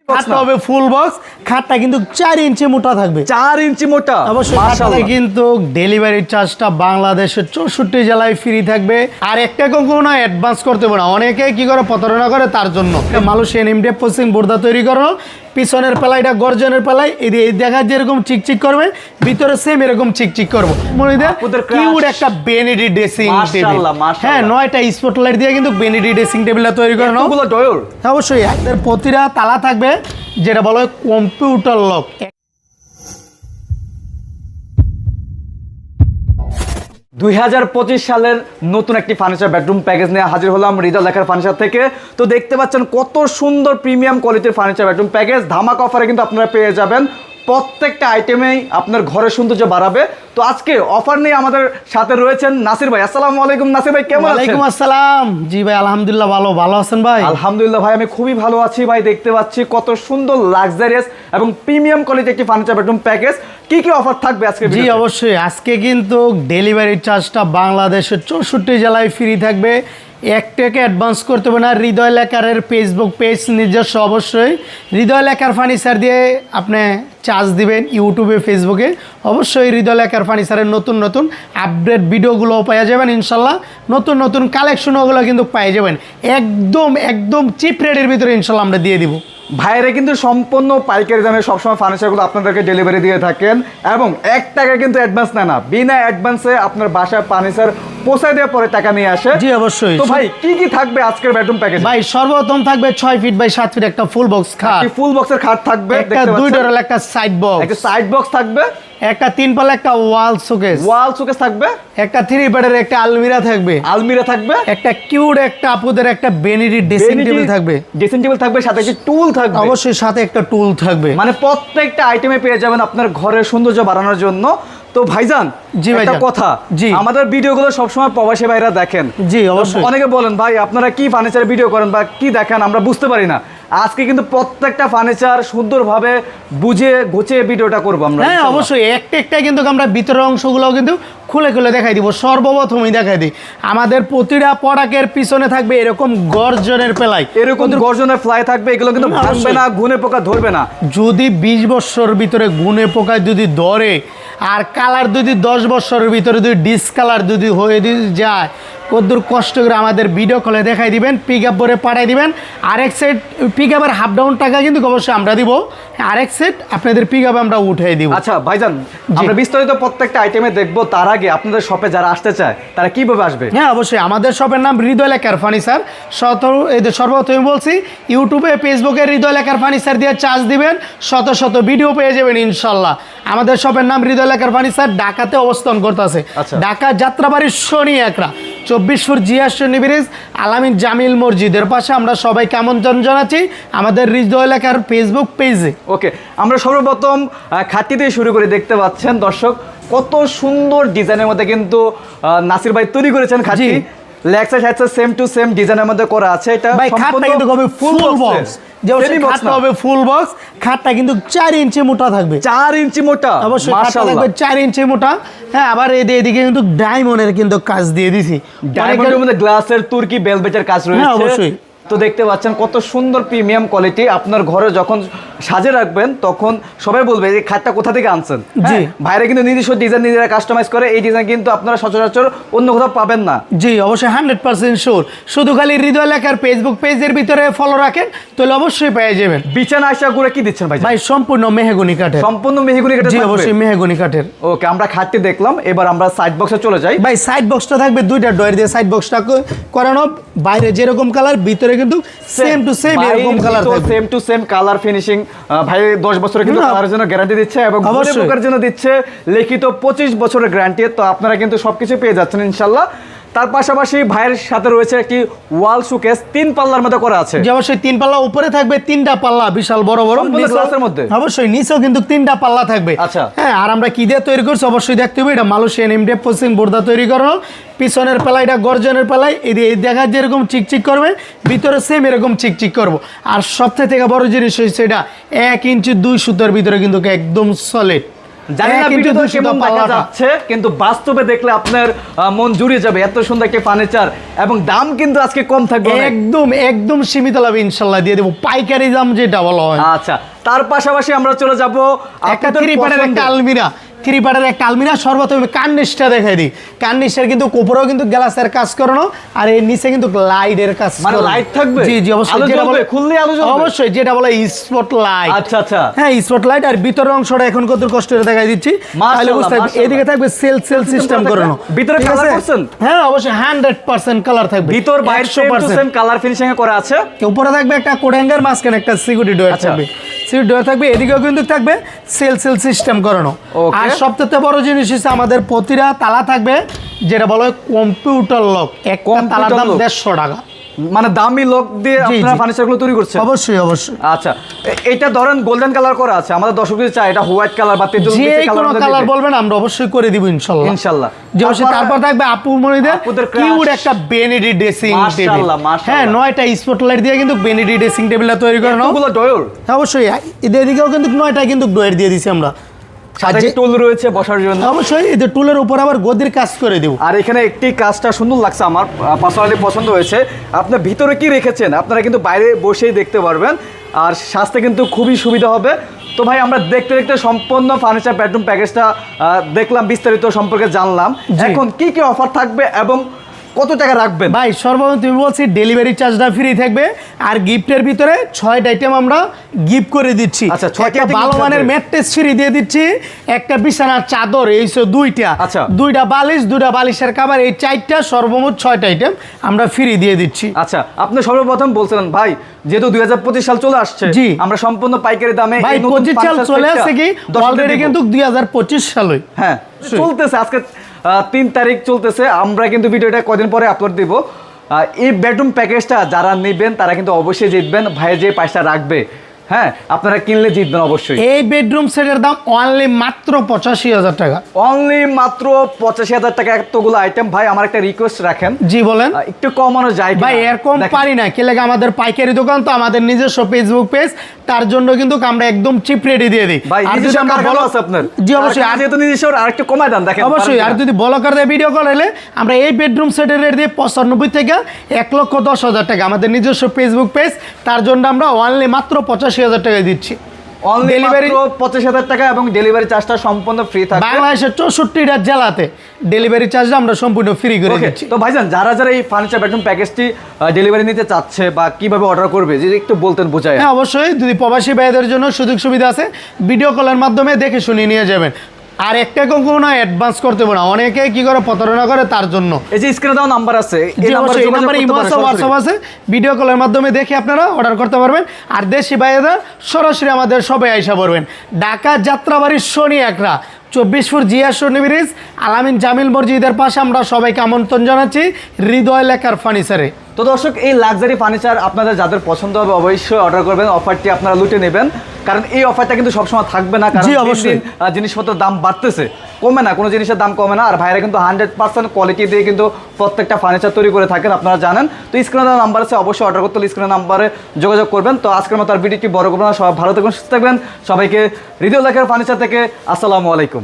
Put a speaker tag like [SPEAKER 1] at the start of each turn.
[SPEAKER 1] খাটটা হবে full box, খাটটা কিন্তু 4 ইঞ্চি মোটা থাকবে।
[SPEAKER 2] 4 ইঞ্চি মোটা,
[SPEAKER 1] অবশ্যই খাটটা কিন্তু ডেলিভারি চার্জটা বাংলাদেশের 64 জেলায় ফ্রি থাকবে। আর একটা কোনো অ্যাডভান্স করতে হবে না, অনেকে কি করে প্রতারণা করে তার জন্য। মালয়েশিয়ান এমডিএফ পোস্টিং বোর্ডা তৈরি করো, পিছনের পেলাইটা গর্জনের পেলাই এই দেখা যেরকম চিকচিক করবে, ভিতরে সেম এরকম চিকচিক করবে। মনে দেয় কিউট একটা বেনেডি ড্রেসিং টেবিল। হ্যাঁ, 9টা স্পটলাইট দিয়ে কিন্তু বেনেডি ড্রেসিং টেবিলটা তৈরি করানো। অবশ্যই এর প্রতিটা তালা থাকবে যেটা বলা হয় কম্পিউটার লক।
[SPEAKER 2] 2025 সালের নতুন একটি ফার্নিচার বেডরুম প্যাকেজ নিয়ে হাজির হলাম হৃদয় লেখার ফার্নিচার থেকে। তো দেখতে পাচ্ছেন কত সুন্দর প্রিমিয়াম কোয়ালিটির ফার্নিচার বেডরুম প্যাকেজ ধামাকা অফারে কিন্তু আপনারা পেয়ে যাবেন। প্রত্যেকটা আইটেমেই আপনার ঘরের সৌন্দর্য বাড়াবে। তো আজকে অফার নিয়ে আমাদের সাথে রয়েছেন নাসির ভাই। আসসালামু আলাইকুম নাসির ভাই, কেমন আছেন?
[SPEAKER 1] ওয়ালাইকুম আসসালাম। জি ভাই, আলহামদুলিল্লাহ ভালো আছেন ভাই?
[SPEAKER 2] আলহামদুলিল্লাহ ভাই, আমি খুবই ভালো আছি ভাই। দেখতে পাচ্ছি কত সুন্দর লাক্সারিয়াস এবং প্রিমিয়াম কোয়ালিটির একটি ফার্নিচার বেডরুম প্যাকেজ। কি কি অফার থাকবে আজকে?
[SPEAKER 1] জি অবশ্যই, আজকে কিন্তু ডেলিভারি চার্জটা বাংলাদেশের 64 জেলায় ফ্রি থাকবে। 1 টাকা অ্যাডভান্স করতে হবে না। হৃদয় লেখারের ফেসবুক পেজ নিজস্ব, অবশ্যই হৃদয় লেখার ফার্নিচার দিয়ে আপনি চার্জ দিবেন ইউটিউবে, ফেসবুকে। অবশ্যই হৃদয় লেখার ফার্নিচারের নতুন নতুন আপডেট ভিডিওগুলো পেয়ে যাবেন ইনশাল্লাহ। নতুন নতুন কালেকশনগুলো কিন্তু পেয়ে যাবেন একদম চিপ রেটের ভিতরে ইনশাল্লাহ আমরা দিয়ে দিব।
[SPEAKER 2] ভাইরা কিন্তু সম্পূর্ণ পাইকারি দামে সবসময় ফার্নিচারগুলো আপনাদেরকে ডেলিভারি দিয়ে থাকেন এবং 1 টাকা কিন্তু অ্যাডভান্স নেয় না। বিনা অ্যাডভান্সে আপনার বাসায় ফার্নিচার পৌঁছায় দেওয়ার পরে টাকা নিয়ে আসে।
[SPEAKER 1] জি অবশ্যই।
[SPEAKER 2] তো ভাই কি কি থাকবে আজকের বেডরুম প্যাকেজ?
[SPEAKER 1] ভাই সর্বপ্রথম থাকবে 6 ফিট বাই 7 ফিট একটা ফুল বক্স খাট।
[SPEAKER 2] ফুল বক্সের খাট থাকবে,
[SPEAKER 1] একটা 2 ডোরের একটা সাইড বক্স,
[SPEAKER 2] একটা সাইড বক্স থাকবে,
[SPEAKER 1] একটা 3 পাল্লা একটা ওয়াল শোকেস থাকবে, একটা 3 বেডের একটা আলমিরা থাকবে, একটা কিউট একটা আপুদের একটা বেনিডি ড্রেসিং টেবিল থাকবে,
[SPEAKER 2] সাথে একটা টুল থাকবে।
[SPEAKER 1] অবশ্যই সাথে একটা টুল থাকবে।
[SPEAKER 2] মানে প্রত্যেকটা আইটেমে পেয়ে যাবেন আপনার ঘরের সৌন্দর্য বাড়ানোর জন্য। তো ভাইজান, একটা কথা, আমাদের ভিডিওগুলো সবসময় প্রবাসী ভাইরা দেখেন।
[SPEAKER 1] জি অবশ্যই।
[SPEAKER 2] অনেকে বলেন ভাই আপনারা কি ফার্নিচার ভিডিও করেন বা কি দেখেন আমরা বুঝতে পারি না। আজকে কিন্তু প্রত্যেকটা ফার্নিচার সুন্দরভাবে বুঝে গুছিয়ে ভিডিওটা করবো আমরা।
[SPEAKER 1] হ্যাঁ অবশ্যই, একটা কিন্তু আমরা ভিতরের অংশগুলো কিন্তু খুলে দেখাই দিব। সর্বপ্রথমই দেখাই দিই, আমাদের প্রতিটা প্রোডাক্টের পিছনে থাকবে এরকম গর্জনের প্লাই,
[SPEAKER 2] এরকম গর্জনের ফ্লাই থাকবে। এগুলো কিন্তু ভাঙবে না, গুনে পোকা ধরবে না।
[SPEAKER 1] যদি 20 বছর ভিতরে গুনে পোকা যদি ধরে, আর কালার যদি 10 বছরের ভিতরে যদি ডিসকালার যদি হয়ে যায়, কতদূর কষ্ট করে আমাদের ভিডিও কলে দেখাই দিবেন, পিক আপ করে পাঠিয়ে দিবেন। আরেক সেট পিক আপের হাফ ডাউন টাকা কিন্তু অবশ্যই আমরা দিব, আরেক সেট আপনাদের পিক আপে আমরা উঠিয়ে দিব।
[SPEAKER 2] আচ্ছা ভাইজান, আমরা বিস্তারিত প্রত্যেকটা আইটেমে দেখবো। তার আগে আপনাদের শপে যারা আসতে চায় তারা কিভাবে আসবে?
[SPEAKER 1] হ্যাঁ অবশ্যই, আমাদের শপের নাম হৃদয় লেখার ফার্নিচার। সর্বপ্রথম বলছি ইউটিউবে ফেসবুকে হৃদয় লেখার ফার্নিচার দিয়ে চার্জ দিবেন, শত ভিডিও পেয়ে যাবেন ইনশাল্লাহ। আমাদের শপের নাম হৃদয় লেখার ফার্নিচার, ঢাকাতে অবস্থান করতেছে। ঢাকা যাত্রাবাড়ি শনি একরা 24 ফুট জিয়াসনি ব্রিজ আলামিন জামিল মসজিদের পাশে। আমরা সবাইকে আমন্ত্রণ জানাচ্ছি আমাদের হৃদয় লেখার ফেসবুক পেজে।
[SPEAKER 2] ওকে, আমরা সর্বপ্রথম খাটটি দিয়ে শুরু করে। দেখতে পাচ্ছেন দর্শক কত সুন্দর ডিজাইনের মধ্যে কিন্তু নাসির ভাই তৈরি করেছেন খাটটি। লেগস হচ্ছে সেম টু সেম ডিজাইনের মধ্যে করা আছে। এটা
[SPEAKER 1] ভাই খাটটা কিন্তু হবে ফুল বক্স, খাটটা হবে ফুল বক্স। খাটটা কিন্তু 4 ইঞ্চি মোটা থাকবে।
[SPEAKER 2] 4 ইঞ্চি মোটা,
[SPEAKER 1] অবশ্যই খাটটা থাকবে 4 ইঞ্চি মোটা। হ্যাঁ, আবার এদিকে কিন্তু ডায়মন্ডের কিন্তু কাজ দিয়ে দিছি।
[SPEAKER 2] ডায়মন্ডের মধ্যে গ্লাসের তুর্কি বেলভেটের কাজ রয়েছে।
[SPEAKER 1] হ্যাঁ অবশ্যই।
[SPEAKER 2] তো দেখতে পাচ্ছেন কত সুন্দর প্রিমিয়াম কোয়ালিটি। আপনার ঘরে যখন সাজে রাখবেন তখন সবাই বলবে যে খাটটা কোথা থেকে আনছেন।
[SPEAKER 1] জি,
[SPEAKER 2] ভাইরা কিন্তু নিজস্ব ডিজাইন নিজেরা কাস্টমাইজ করে। এই ডিজাইন কিন্তু আপনারা সচরাচর অন্য কোথাও পাবেন না।
[SPEAKER 1] জি অবশ্যই 100% শিওর। শুধু খালি হৃদয় লেখার ফেসবুক পেজের ভিতরে ফলো রাখেন তাহলে অবশ্যই পেয়ে যাবেন।
[SPEAKER 2] বিছানা আশা করে কি দিচ্ছেন ভাই?
[SPEAKER 1] ভাই সম্পূর্ণ মেহগনি কাঠের।
[SPEAKER 2] সম্পূর্ণ মেহগনি কাঠের?
[SPEAKER 1] জি অবশ্যই মেহগনি কাঠের।
[SPEAKER 2] ওকে, আমরা খাটটি দেখলাম, এবার আমরা সাইড বক্সে চলে যাই।
[SPEAKER 1] ভাই সাইড বক্সটা থাকবে 2টা ডয়ার দিয়ে সাইড বক্সটা করানো। বাইরে যেরকম কালার, ভিতরে কিন্তু সেম টু সেম এরকম কালার থাকবে।
[SPEAKER 2] Same to same colour finishing. ভাই 10 বছরের কিন্তু কালারের জন্য গ্যারান্টি দিচ্ছে এবং গুনে পোকার জন্য দিচ্ছে লিখিত 25 বছরের গ্যারান্টি। তো আপনারা কিন্তু সবকিছু পেয়ে যাচ্ছেন ইনশাআল্লাহ। তার পাশাপাশি ভাইয়ের সাথে রয়েছে একটি ওয়াল শোকেস 3 পাল্লার মধ্যে করা আছে।
[SPEAKER 1] যে অবশ্যই 3 পাল্লা, উপরে থাকবে 3টা পাল্লা বিশাল বড়
[SPEAKER 2] গ্লাসের মধ্যে।
[SPEAKER 1] অবশ্যই নিচেও কিন্তু 3টা পাল্লা থাকবে।
[SPEAKER 2] আচ্ছা
[SPEAKER 1] হ্যাঁ, আর আমরা কি দিয়ে তৈরি করছি অবশ্যই দেখতে হবে। এটা মালয়েশিয়ান এমডিএফ পোস্টিং বোর্ডা তৈরি করানো। পিছনের পেলাইটা গর্জনের পেলাই এই দেখা যেরকম চিকচিক করবে, ভিতরে সেম এরকম চিকচিক করবো। আর সবথেকে বড় জিনিস হচ্ছে এটা 1 ইঞ্চি 2 সুতার ভিতরে কিন্তু একদম সলিড।
[SPEAKER 2] জানি না
[SPEAKER 1] 1 ইঞ্চি
[SPEAKER 2] ভিডিওতে
[SPEAKER 1] 200
[SPEAKER 2] কেমন দেখা
[SPEAKER 1] পাল্লাটা।
[SPEAKER 2] যাচ্ছে, কিন্তু বাস্তবে দেখলে আপনার মন জুড়িয়ে যাবে। এত সুন্দর একটি ফার্নিচার এবং দাম কিন্তু আজকে কম থাকবে অনেক।
[SPEAKER 1] একদম একদম সীমিত লাভে ইনশাল্লাহ দিয়ে দেবো, পাইকারি দাম যেটা বলা হয়।
[SPEAKER 2] আচ্ছা, তার পাশাপাশি আমরা চলে যাব
[SPEAKER 1] একটা থ্রি পার্টের একটা আলমিরা, থ্রি পার্টের একটা আলমিরা সর্বপ্রথমে কার্নিশটা দেখাই দিই। কার্নিশের কিন্তু উপরেও কিন্তু গ্লাসের কাজ করানো, আর এর নিচে কিন্তু লাইটের কাজ
[SPEAKER 2] মানে
[SPEAKER 1] করানো।
[SPEAKER 2] লাইট থাকবে?
[SPEAKER 1] জি জি অবশ্যই,
[SPEAKER 2] আলো
[SPEAKER 1] যেটা
[SPEAKER 2] জ্বলবে?
[SPEAKER 1] বলে
[SPEAKER 2] খুললে আলো জ্বলবে?
[SPEAKER 1] অবশ্যই, যেটা বলে স্পট লাইট।
[SPEAKER 2] আচ্ছা আচ্ছা,
[SPEAKER 1] হ্যাঁ স্পট লাইট। আর ভিতরের অংশটা এখন কত কষ্ট করে দেখাই দিচ্ছি,
[SPEAKER 2] মাশাআল্লাহ,
[SPEAKER 1] তাহলে বুঝতে পারবে।
[SPEAKER 2] মাশাআল্লাহ।
[SPEAKER 1] এদিকে থাকবে সেল সিস্টেম করানো,
[SPEAKER 2] ভিতরে
[SPEAKER 1] ঠিক
[SPEAKER 2] কালার
[SPEAKER 1] আছে?
[SPEAKER 2] করছেন?
[SPEAKER 1] হ্যাঁ অবশ্যই 100% কালার থাকবে,
[SPEAKER 2] ভিতর বাইরে same to
[SPEAKER 1] 100%।
[SPEAKER 2] Same colour finishing এ করা আছে।
[SPEAKER 1] উপরে থাকবে একটা কোড হ্যাঙ্গার, মাঝখানে একটা সিকিউরিটি ডোর
[SPEAKER 2] আচ্ছা।
[SPEAKER 1] থাকবে, সিকিউরিটি ডোর থাকবে। এদিকেও কিন্তু থাকবে সেল সিস্টেম করানো।
[SPEAKER 2] Okay.
[SPEAKER 1] আর সবথেকে বড় জিনিস হচ্ছে আমাদের প্রতিটা তালা থাকবে যেটা বলা হয় কম্পিউটার লক। একটা তালার
[SPEAKER 2] Computer
[SPEAKER 1] দাম
[SPEAKER 2] lock।
[SPEAKER 1] 150 টাকা।
[SPEAKER 2] মানে দামি লক দিয়ে
[SPEAKER 1] জি,
[SPEAKER 2] আপনারা
[SPEAKER 1] জি।
[SPEAKER 2] ফার্নিচার গুলো তৈরি করছেন?
[SPEAKER 1] অবশ্যই অবশ্যই,
[SPEAKER 2] আচ্ছা, এটা ধরেন গোল্ডেন কালার করা আছে, আমাদের দর্শক যদি চায় এটা হোয়াইট কালার বা তেজল
[SPEAKER 1] যে কোনো
[SPEAKER 2] কালার
[SPEAKER 1] কালার বলবেন আমরা অবশ্যই করে দিব ইনশাল্লাহ।
[SPEAKER 2] ইনশাআল্লাহ।
[SPEAKER 1] যে অবশ্যই তারপর থাকবে আপু মনিদের
[SPEAKER 2] আপুদের crush।
[SPEAKER 1] কিউট একটা বেনিডি ড্রেসিং টেবিল।
[SPEAKER 2] মাশাআল্লাহ, মাশাআল্লাহ।
[SPEAKER 1] হ্যাঁ 9টা স্পটলাইট দিয়ে কিন্তু বেনিডি ড্রেসিং টেবিলটা তৈরি করানো।
[SPEAKER 2] এগুলো ডয়র
[SPEAKER 1] অবশ্যই এদের দিকেও কিন্তু 9টা কিন্তু ডোয়ের দিয়ে দিছি আমরা।
[SPEAKER 2] সাথে
[SPEAKER 1] যে-
[SPEAKER 2] টুল রয়েছে বসার জন্য।
[SPEAKER 1] অবশ্যই এদের টুলের উপর আবার গদির কাজ করে দিব।
[SPEAKER 2] আর এখানে একটি কাজটা সুন্দর লাগছে, আমার পার্সোনালি পছন্দ হয়েছে। আপনার ভিতরে কি রেখেছেন আপনারা কিন্তু বাইরে বসেই দেখতে পারবেন, আর সাজতে কিন্তু খুবই সুবিধা হবে। তো ভাই আমরা দেখতে দেখতে সম্পূর্ণ ফার্নিচার বেডরুম প্যাকেজটা দেখলাম, বিস্তারিত সম্পর্কে জানলাম।
[SPEAKER 1] জি।
[SPEAKER 2] এখন কি কি অফার থাকবে এবং কত টাকা রাখবেন?
[SPEAKER 1] ভাই সর্বপ্রথম তুমি বলছি ডেলিভারি চার্জটা ফ্রি থাকবে, আর গিফটের ভিতরে 6টা আইটেম আমরা গিফট করে দিচ্ছি।
[SPEAKER 2] আচ্ছা, 6টা
[SPEAKER 1] একটা
[SPEAKER 2] item
[SPEAKER 1] ভালো
[SPEAKER 2] gift
[SPEAKER 1] মানের
[SPEAKER 2] থাকবে।
[SPEAKER 1] ম্যাট্রেস ফ্রি দিয়ে দিচ্ছি, একটা বিছানার চাদর এই 2টা,
[SPEAKER 2] আচ্ছা।
[SPEAKER 1] 2টা বালিশ, 2টা বালিশের কভার, এই 4টা সর্বমোট 6টা আইটেম আমরা ফ্রি দিয়ে দিচ্ছি।
[SPEAKER 2] আচ্ছা, আপনি সর্বপ্রথম বলছিলেন ভাই যেহেতু 2025 সাল চলে আসছে,
[SPEAKER 1] জি।
[SPEAKER 2] আমরা সম্পূর্ণ পাইকারি দামে
[SPEAKER 1] ভাই
[SPEAKER 2] এই নতুন
[SPEAKER 1] 25 সাল
[SPEAKER 2] furniture
[SPEAKER 1] চলে
[SPEAKER 2] set টা
[SPEAKER 1] আসছে কি
[SPEAKER 2] দর্শকদের
[SPEAKER 1] অলরেডি
[SPEAKER 2] দিব।
[SPEAKER 1] কিন্তু 2025 সালই।
[SPEAKER 2] হ্যাঁ চলতেছে, আজকে 3 তারিখ চলতেছে, আমরা কিন্তু ভিডিওটা কদিন পরে আপলোড দিব। এই বেডরুম প্যাকেজটা যারা নেবেন তারা কিন্তু অবশ্যই জিতবেন, ভাই যে পয়সা রাখবে, হ্যাঁ আপনারা কিনলে জিতবেন অবশ্যই।
[SPEAKER 1] এই বেডরুম সেটের দাম অনলি মাত্র 85,000 টাকা।
[SPEAKER 2] অনলি মাত্র 85,000 টাকা এতগুলো আইটেম। ভাই আমার একটা রিকোয়েস্ট রাখেন,
[SPEAKER 1] জি বলেন।
[SPEAKER 2] একটু কমানো যায় কিনা?
[SPEAKER 1] ভাই এরকম
[SPEAKER 2] দেখেন।
[SPEAKER 1] পারি না, কে লাগে আমাদের পাইকারি দোকান তো, আমাদের নিজস্ব ফেসবুক পেজ, তার জন্য কিন্তু আমরা একদম চিপ রেডি দিয়ে দিই।
[SPEAKER 2] ভাই
[SPEAKER 1] আর যদি
[SPEAKER 2] নিজস্ব
[SPEAKER 1] আমরা
[SPEAKER 2] কারখানা
[SPEAKER 1] বলো
[SPEAKER 2] আছে আপনার?
[SPEAKER 1] জি অবশ্যই, আর
[SPEAKER 2] যেহেতু নিজস্ব আর একটু কমায় দেন, দেখেন
[SPEAKER 1] অবশ্যই।
[SPEAKER 2] পারেন
[SPEAKER 1] আর
[SPEAKER 2] কিনা?
[SPEAKER 1] যদি বলকার দিয়ে ভিডিও কল এলে আমরা এই বেডরুম সেটের রেট দিয়ে 95 থেকে 1,10,000 টাকা, আমাদের নিজস্ব ফেসবুক পেজ, তার জন্য আমরা অনলি মাত্র 85,000 টাকায় দিচ্ছি।
[SPEAKER 2] অনলি
[SPEAKER 1] ডেলিভারি
[SPEAKER 2] মাত্র 85,000 টাকা এবং ডেলিভারি চার্জটা সম্পূর্ণ ফ্রি থাকবে।
[SPEAKER 1] বাংলাদেশের 64টা জেলাতে ডেলিভারি চার্জটা আমরা সম্পূর্ণ ফ্রি করে
[SPEAKER 2] ওকে,
[SPEAKER 1] দিচ্ছি।
[SPEAKER 2] তো ভাইজান যারা যারা এই ফার্নিচার বেডরুম প্যাকেজটি ডেলিভারি নিতে চাচ্ছে বা কিভাবে অর্ডার করবে যদি একটু বলতেন বোঝায়।
[SPEAKER 1] হ্যাঁ অবশ্যই, যদি প্রবাসী ভাইদের জন্য সুযোগ সুবিধা আছে, ভিডিও কলের মাধ্যমে দেখে শুনে নিয়ে যাবেন। আর একটা কোনো অ্যাডভান্স করতে পারে না, অনেকে কি করে প্রতারণা করে তার জন্য।
[SPEAKER 2] এই যে স্ক্রিনে দেওয়া নাম্বার আছে, এই
[SPEAKER 1] জি
[SPEAKER 2] নাম্বারে
[SPEAKER 1] অবশ্যই, এই
[SPEAKER 2] যোগাযোগ
[SPEAKER 1] নাম্বারে
[SPEAKER 2] করতে
[SPEAKER 1] ইমো
[SPEAKER 2] পারেন
[SPEAKER 1] আছে,
[SPEAKER 2] সরাসরি।
[SPEAKER 1] হোয়াটসঅ্যাপ আছে, ভিডিও কলের মাধ্যমে দেখে আপনারা অর্ডার করতে পারবেন। আর দেশি ভাইয়েরা সরাসরি আমাদের সবাই আইসা পড়বেন। ঢাকা যাত্রাবাড়ির শনি একরা 24 ফুট জিয়া শনি ব্রিজ আলামিন জামিল মসজিদের পাশে আমরা সবাইকে আমন্ত্রণ জানাচ্ছি হৃদয় লেখার ফার্নিচারে।
[SPEAKER 2] তো দর্শক এই লাক্সারি ফার্নিচার আপনাদের যাদের পছন্দ হবে অবশ্যই অর্ডার করবেন, অফারটি আপনারা লুটে নেবেন, কারণ এই অফারটা কিন্তু সবসময় থাকবে না, কারণ
[SPEAKER 1] জি,
[SPEAKER 2] দিন
[SPEAKER 1] অবশ্যই।
[SPEAKER 2] দিন, জিনিসপত্রের দাম বাড়তেছে, কমে না, কোনো জিনিসের দাম কমে না। আর ভাইরা কিন্তু 100% কোয়ালিটি দিয়ে কিন্তু প্রত্যেকটা ফার্নিচার তৈরি করে থাকেন, আপনারা জানেন। তো স্ক্রিনে দেওয়া নাম্বার আছে, অবশ্যই অর্ডার করতে হলে স্ক্রিনের নাম্বারে যোগাযোগ করবেন। তো আজকের মতো আর ভিডিওটি বড় করবো না, সবাই ভালো থাকবেন, সুস্থ থাকবেন। সবাইকে হৃদয় লেখার ফার্নিচার থেকে আসসালামু আলাইকুম।